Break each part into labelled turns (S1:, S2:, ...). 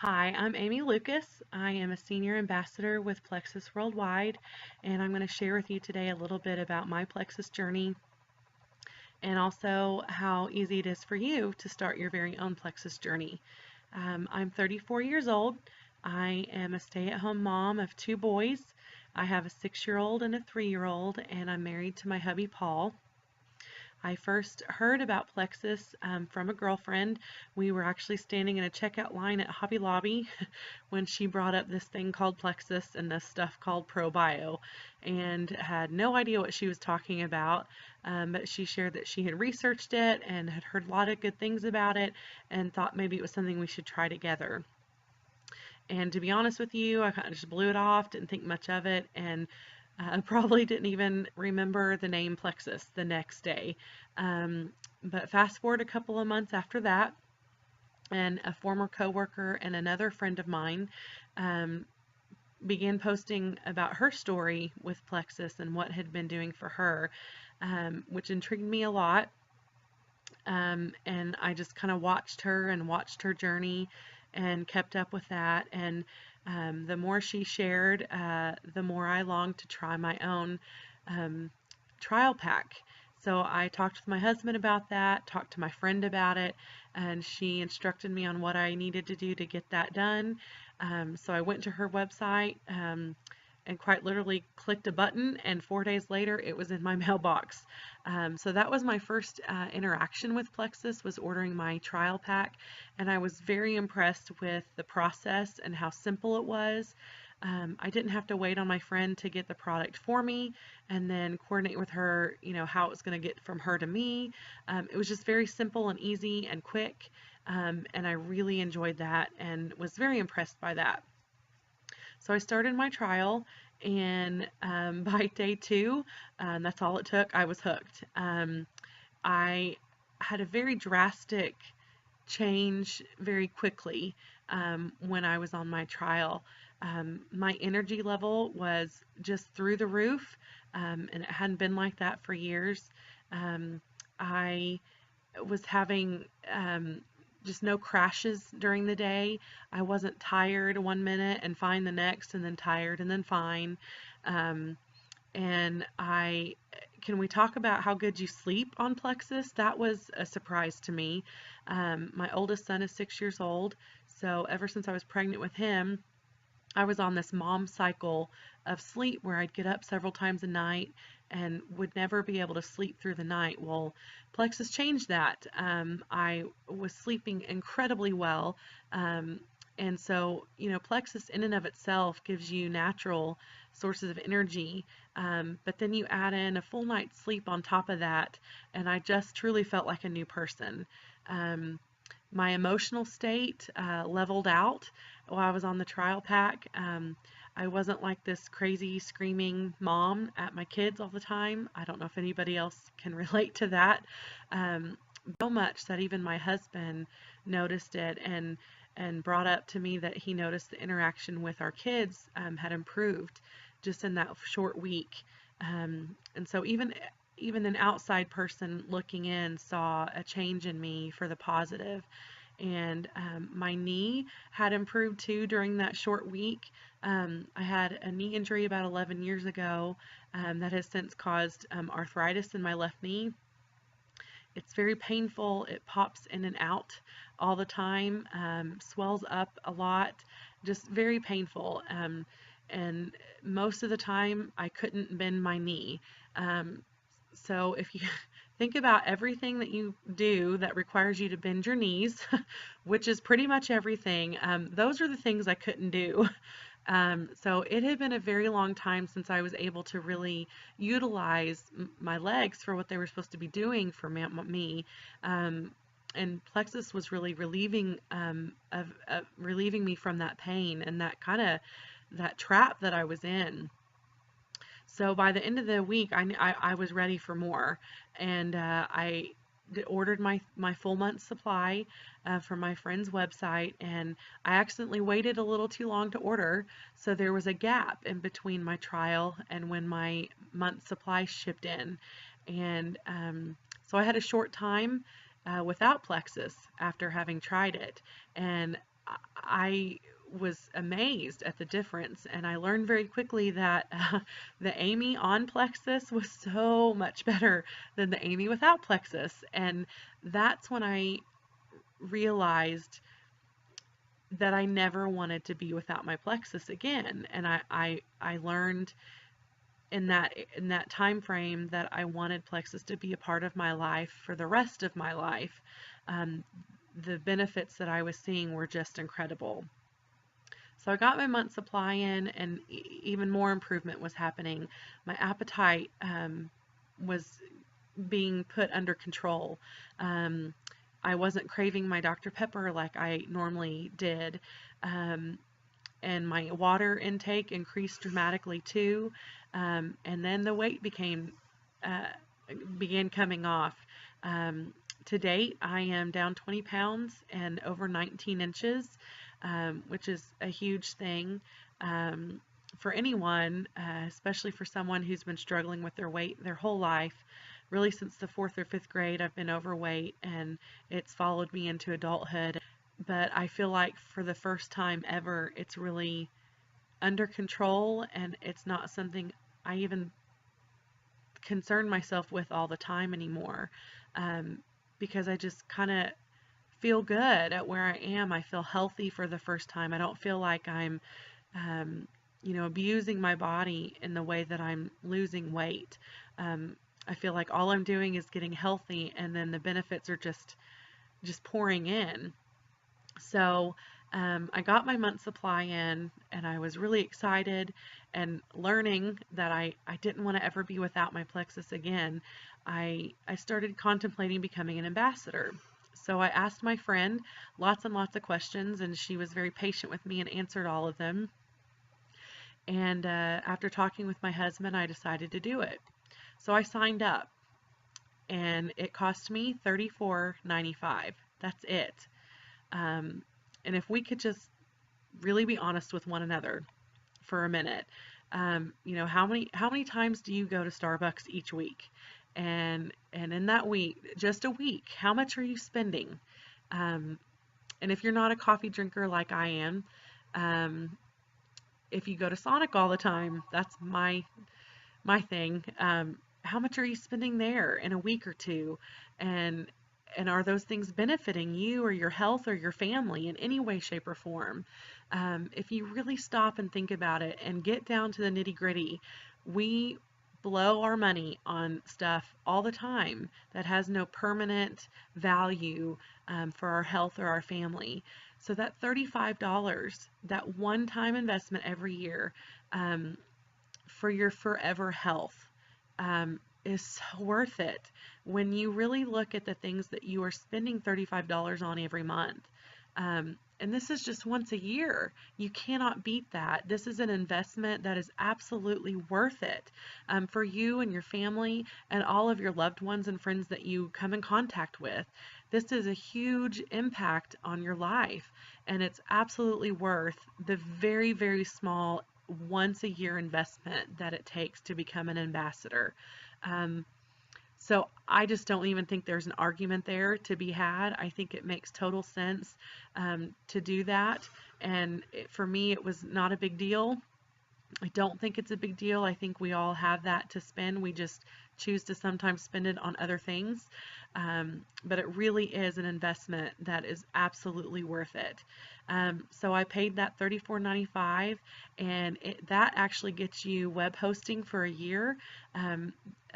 S1: Hi, I'm Amy Lucas. I am a senior ambassador with Plexus Worldwide, and I'm going to share with you today a little bit about my Plexus journey and also how easy it is for you to start your very own Plexus journey. I'm 34 years old. I am a stay-at-home mom of two boys. I have a 6-year-old and a 3-year-old, and I'm married to my hubby Paul. I first heard about Plexus from a girlfriend. We were actually standing in a checkout line at Hobby Lobby when she brought up this thing called Plexus and this stuff called ProBio, and had no idea what she was talking about. But she shared that she had researched it and had heard a lot of good things about it and thought maybe it was something we should try together. And to be honest with you, I kind of just blew it off, didn't think much of it, and probably didn't even remember the name Plexus the next day. But fast forward a couple of months after that, and a former coworker and another friend of mine um, began posting about her story with Plexus and what had been doing for her, which intrigued me a lot. And I just kind of watched her and watched her journey and kept up with that. And the more she shared, the more I longed to try my own um, trial pack. So I talked with my husband about that, talked to my friend about it, and she instructed me on what I needed to do to get that done. So I went to her website and quite literally clicked a button, and 4 days later it was in my mailbox. So that was my first interaction with Plexus, was ordering my trial pack, and I was very impressed with the process and how simple it was. I didn't have to wait on my friend to get the product for me and then coordinate with her, how it was going to get from her to me. It was just very simple and easy and quick, and I really enjoyed that and was very impressed by that. So I started my trial, and by day two, that's all it took, I was hooked. I had a very drastic change very quickly when I was on my trial. My energy level was just through the roof, and it hadn't been like that for years. I was having just no crashes during the day. I wasn't tired 1 minute and fine the next, and then tired and then fine. Um, and can we talk about how good you sleep on Plexus? That was a surprise to me. My oldest son is 6 years old, so ever since I was pregnant with him, I was on this mom cycle of sleep where I'd get up several times a night and would never be able to sleep through the night. Well, Plexus changed that. I was sleeping incredibly well. And so, Plexus in and of itself gives you natural sources of energy. But then you add in a full night's sleep on top of that, and I just truly felt like a new person. Um, my emotional state leveled out while I was on the trial pack. I wasn't like this crazy screaming mom at my kids all the time. I don't know if anybody else can relate to that. Um, so much that even my husband noticed it and brought up to me that he noticed the interaction with our kids had improved just in that short week. And so even an outside person looking in saw a change in me for the positive. And my knee had improved too during that short week. I had a knee injury about 11 years ago that has since caused arthritis in my left knee. It's very painful. It pops in and out all the time, swells up a lot, just very painful. And most of the time, I couldn't bend my knee. So if you think about everything that you do that requires you to bend your knees, which is pretty much everything, those are the things I couldn't do. So it had been a very long time since I was able to really utilize my legs for what they were supposed to be doing for me. And Plexus was really relieving me from that pain and that trap that I was in. So by the end of the week, I was ready for more, and I ordered my full month supply from my friend's website, and I accidentally waited a little too long to order, so there was a gap in between my trial and when my month supply shipped in, and so I had a short time without Plexus after having tried it, and I was amazed at the difference, and I learned very quickly that the Amy on Plexus was so much better than the Amy without Plexus. And that's when I realized that I never wanted to be without my Plexus again. And I learned in that time frame that I wanted Plexus to be a part of my life for the rest of my life. Um, the benefits that I was seeing were just incredible. So I got my month supply in, and even more improvement was happening. My appetite was being put under control. Um, I wasn't craving my Dr. Pepper like I normally did. Um, and my water intake increased dramatically too. And then the weight uh, began coming off. Um, to date, I am down 20 pounds and over 19 inches, which is a huge thing for anyone, especially for someone who's been struggling with their weight their whole life. Really, since the 4th or 5th grade, I've been overweight, and it's followed me into adulthood. But I feel like for the first time ever, it's really under control, and it's not something I even concern myself with all the time anymore, um, because I just kind of feel good at where I am. I feel healthy for the first time. I don't feel like I'm, um, abusing my body in the way that I'm losing weight. Um, I feel like all I'm doing is getting healthy, and then the benefits are just pouring in. So I got my month supply in, and I was really excited, and learning that I didn't want to ever be without my Plexus again. I started contemplating becoming an ambassador. So I asked my friend lots and lots of questions, and she was very patient with me and answered all of them. And after talking with my husband, I decided to do it. So I signed up, and it cost me $34.95. That's it. Um, and if we could just really be honest with one another for a minute, how many times do you go to Starbucks each week? And in that week, just a week, how much are you spending? Um, and if you're not a coffee drinker like I am, um, if you go to Sonic all the time, that's my thing. How much are you spending there in a week or two? And are those things benefiting you or your health or your family in any way, shape, or form? If you really stop and think about it and get down to the nitty gritty, we blow our money on stuff all the time that has no permanent value for our health or our family. So that $35, that one-time investment every year, um, for your forever health, is so worth it when you really look at the things that you are spending $35 on every month. And this is just once a year. You cannot beat that. This is an investment that is absolutely worth it for you and your family and all of your loved ones and friends that you come in contact with. This is a huge impact on your life, and it's absolutely worth the very, very small once a year investment that it takes to become an ambassador. Um, so I just don't even think there's an argument there to be had. I think it makes total sense to do that. And for me, it was not a big deal. I don't think it's a big deal. I think we all have that to spend. We just choose to sometimes spend it on other things. But it really is an investment that is absolutely worth it. So I paid that $34.95, and that actually gets you web hosting for a year.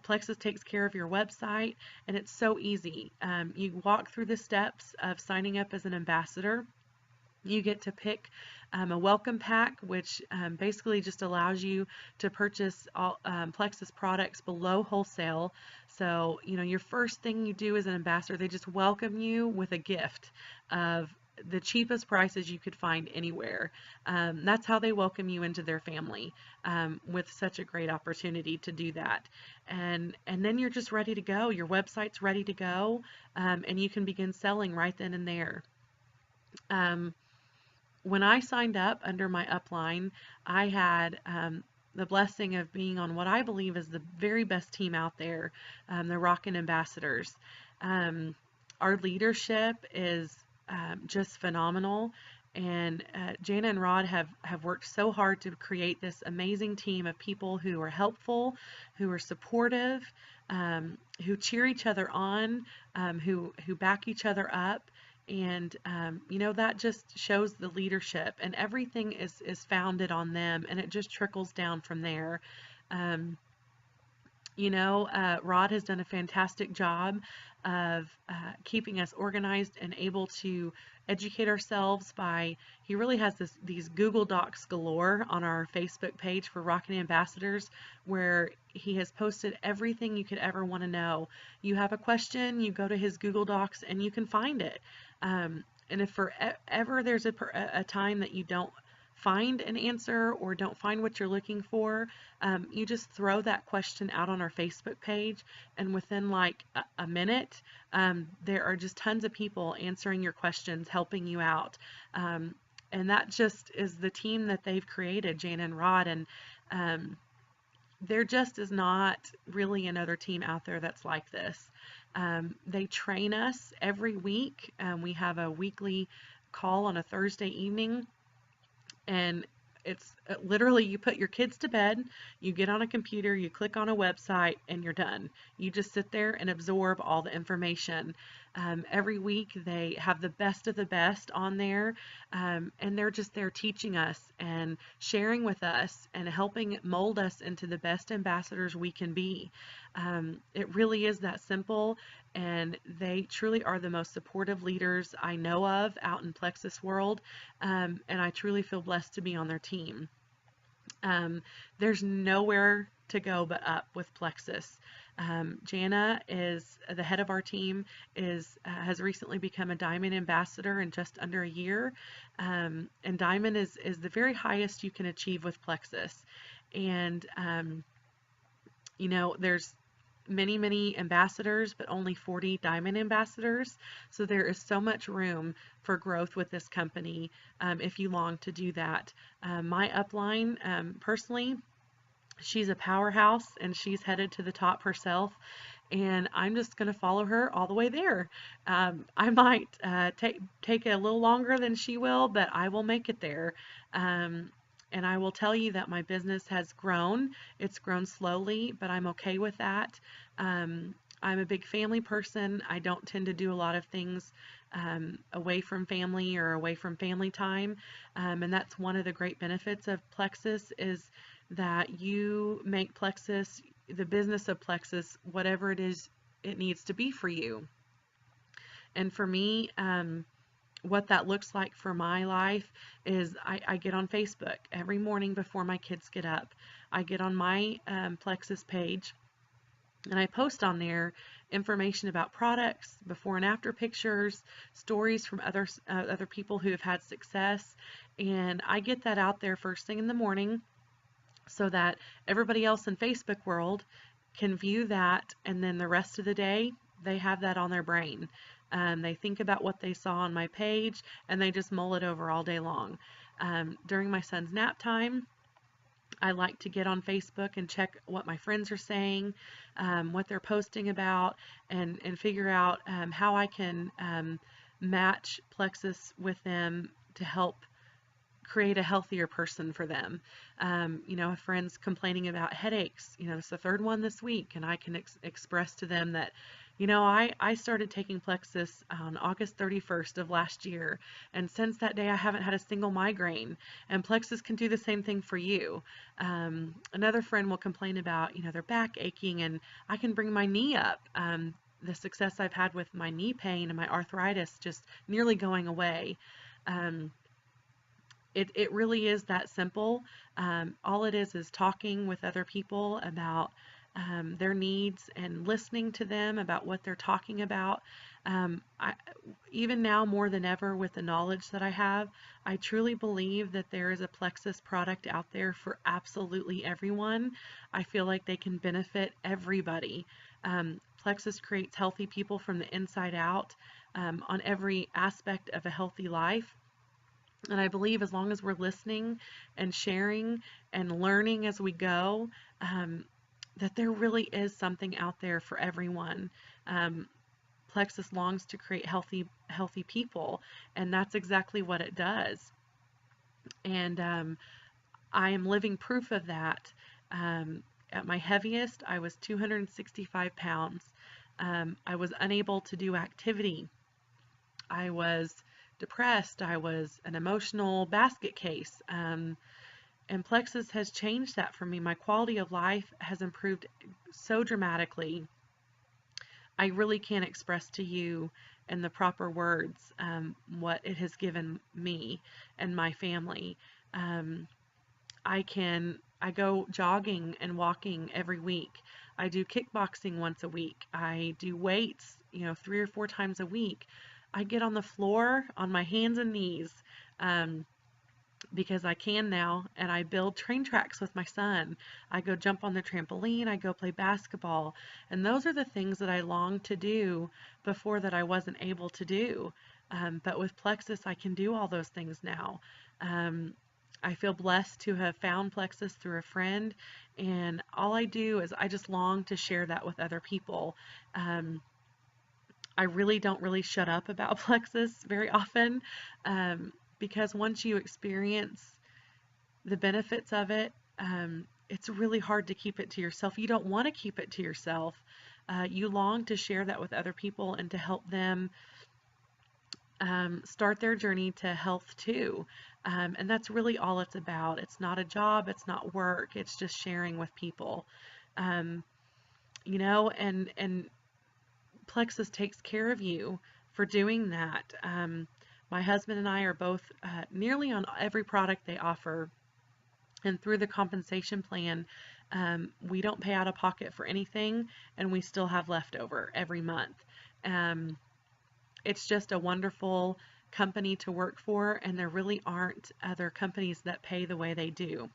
S1: Plexus takes care of your website, and it's so easy. You walk through the steps of signing up as an ambassador. You get to pick a welcome pack, which basically just allows you to purchase all Plexus products below wholesale. So, your first thing you do as an ambassador, they just welcome you with a gift of the cheapest prices you could find anywhere. That's how they welcome you into their family, with such a great opportunity to do that. And then you're just ready to go. Your website's ready to go, and you can begin selling right then and there. When I signed up under my upline, I had the blessing of being on what I believe is the very best team out there, the Rockin' Ambassadors. Our leadership is just phenomenal, And Jana and Rod have worked so hard to create this amazing team of people who are helpful, who are supportive, who cheer each other on, who back each other up. And that just shows the leadership, and everything is founded on them, and it just trickles down from there. Um, Rod has done a fantastic job of keeping us organized and able to educate ourselves he really has these Google Docs galore on our Facebook page for Rockin' Ambassadors, where he has posted everything you could ever want to know. You have a question, you go to his Google Docs and you can find it. And if ever there's a time that you don't find an answer or don't find what you're looking for, you just throw that question out on our Facebook page, and within like a minute, there are just tons of people answering your questions, helping you out. And that just is the team that they've created, Jana and Rod. And there just is not really another team out there that's like this. They train us every week. We have a weekly call on a Thursday evening, and it's literally, you put your kids to bed, you get on a computer, you click on a website, and you're done. You just sit there and absorb all the information. Every week they have the best of the best on there, and they're just there teaching us and sharing with us and helping mold us into the best ambassadors we can be. It really is that simple, and they truly are the most supportive leaders I know of out in Plexus world, and I truly feel blessed to be on their team. There's nowhere to go but up with Plexus. Jana is the head of our team, has recently become a Diamond ambassador in just under a year, and Diamond is the very highest you can achieve with Plexus. And there's many ambassadors, but only 40 Diamond ambassadors. So there is so much room for growth with this company if you long to do that. My upline, personally, she's a powerhouse and she's headed to the top herself. And I'm just going to follow her all the way there. I might take a little longer than she will, but I will make it there. And I will tell you that my business has grown. It's grown slowly, but I'm okay with that. I'm a big family person. I don't tend to do a lot of things away from family or away from family time. And that's one of the great benefits of Plexus, is that you make Plexus, the business of Plexus, whatever it is it needs to be for you. And for me, what that looks like for my life is I get on Facebook every morning before my kids get up. I get on my Plexus page and I post on there information about products, before and after pictures, stories from other people who have had success, and I get that out there first thing in the morning so that everybody else in Facebook world can view that, and then the rest of the day they have that on their brain. They think about what they saw on my page and they just mull it over all day long. During my son's nap time, I like to get on Facebook and check what my friends are saying, what they're posting about, and figure out how I can match Plexus with them to help create a healthier person for them. A friend's complaining about headaches, it's the third one this week, and I can express to them that I started taking Plexus on August 31st of last year, and since that day I haven't had a single migraine, and Plexus can do the same thing for you. Another friend will complain about, their back aching, and I can bring my knee up. The success I've had with my knee pain and my arthritis just nearly going away. It really is that simple. All it is talking with other people about their needs and listening to them about what they're talking about. Even now more than ever, with the knowledge that I have, I truly believe that there is a Plexus product out there for absolutely everyone. I feel like they can benefit everybody. Plexus creates healthy people from the inside out, on every aspect of a healthy life. And I believe as long as we're listening and sharing and learning as we go, that there really is something out there for everyone. Plexus longs to create healthy people, and that's exactly what it does. And I am living proof of that. At my heaviest, I was 265 pounds. I was unable to do activity. I was depressed. I was an emotional basket case. And Plexus has changed that for me. My quality of life has improved so dramatically. I really can't express to you in the proper words what it has given me and my family. Um, I go jogging and walking every week. I do kickboxing once a week. I do weights, 3 or 4 times a week. I get on the floor on my hands and knees um, because I can now, and I build train tracks with my son. I go jump on the trampoline. I go play basketball. And those are the things that I longed to do before that I wasn't able to do. But with Plexus, I can do all those things now. Um, I feel blessed to have found Plexus through a friend, and all I do is I just long to share that with other people. Um, I really don't really shut up about Plexus very often because once you experience the benefits of it, it's really hard to keep it to yourself. You don't want to keep it to yourself. You long to share that with other people and to help them start their journey to health too. And that's really all it's about. It's not a job, it's not work, it's just sharing with people. Um, and Plexus takes care of you for doing that. My husband and I are both nearly on every product they offer. And through the compensation plan, we don't pay out of pocket for anything, and we still have leftover every month. Um, it's just a wonderful company to work for, and there really aren't other companies that pay the way they do.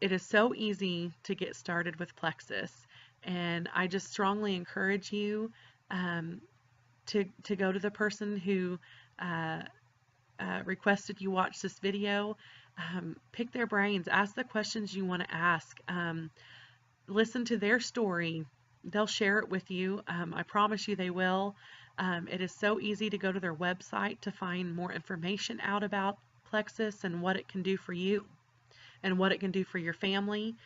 S1: It is so easy to get started with Plexus, and I just strongly encourage you um, to go to the person who requested you watch this video. Pick their brains, ask the questions you want to ask, listen to their story. They'll share it with you. I promise you they will. It is so easy to go to their website to find more information out about Plexus and what it can do for you and what it can do for your family.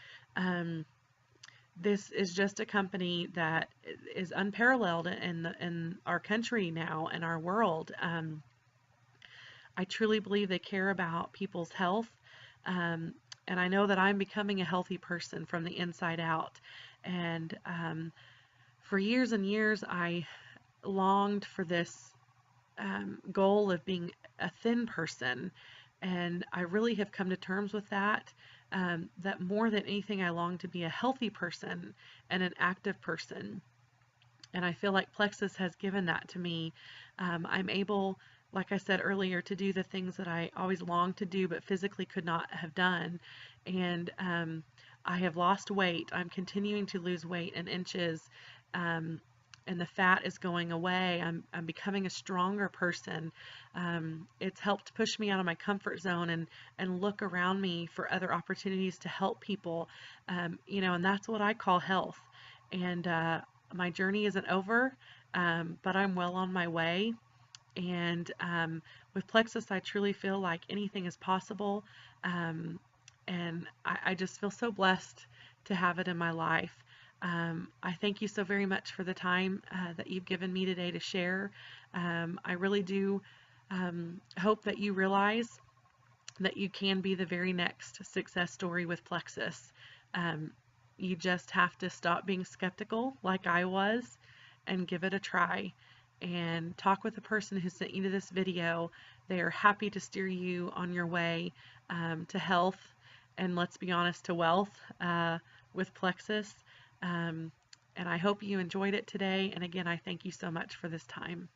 S1: This is just a company that is unparalleled in our country now, in our world. I truly believe they care about people's health, and I know that I'm becoming a healthy person from the inside out. And for years and years, I longed for this goal of being a thin person, and I really have come to terms with that. That more than anything, I long to be a healthy person and an active person. And I feel like Plexus has given that to me. I'm able, like I said earlier, to do the things that I always longed to do but physically could not have done. And I have lost weight. I'm continuing to lose weight in inches, and the fat is going away. I'm becoming a stronger person. It's helped push me out of my comfort zone and look around me for other opportunities to help people, and that's what I call health. And my journey isn't over, but I'm well on my way. And with Plexus, I truly feel like anything is possible. And I just feel so blessed to have it in my life. I thank you so very much for the time that you've given me today to share. I really do hope that you realize that you can be the very next success story with Plexus. You just have to stop being skeptical like I was and give it a try. And talk with the person who sent you to this video. They are happy to steer you on your way to health, and let's be honest, to wealth with Plexus. And I hope you enjoyed it today. And again, I thank you so much for this time.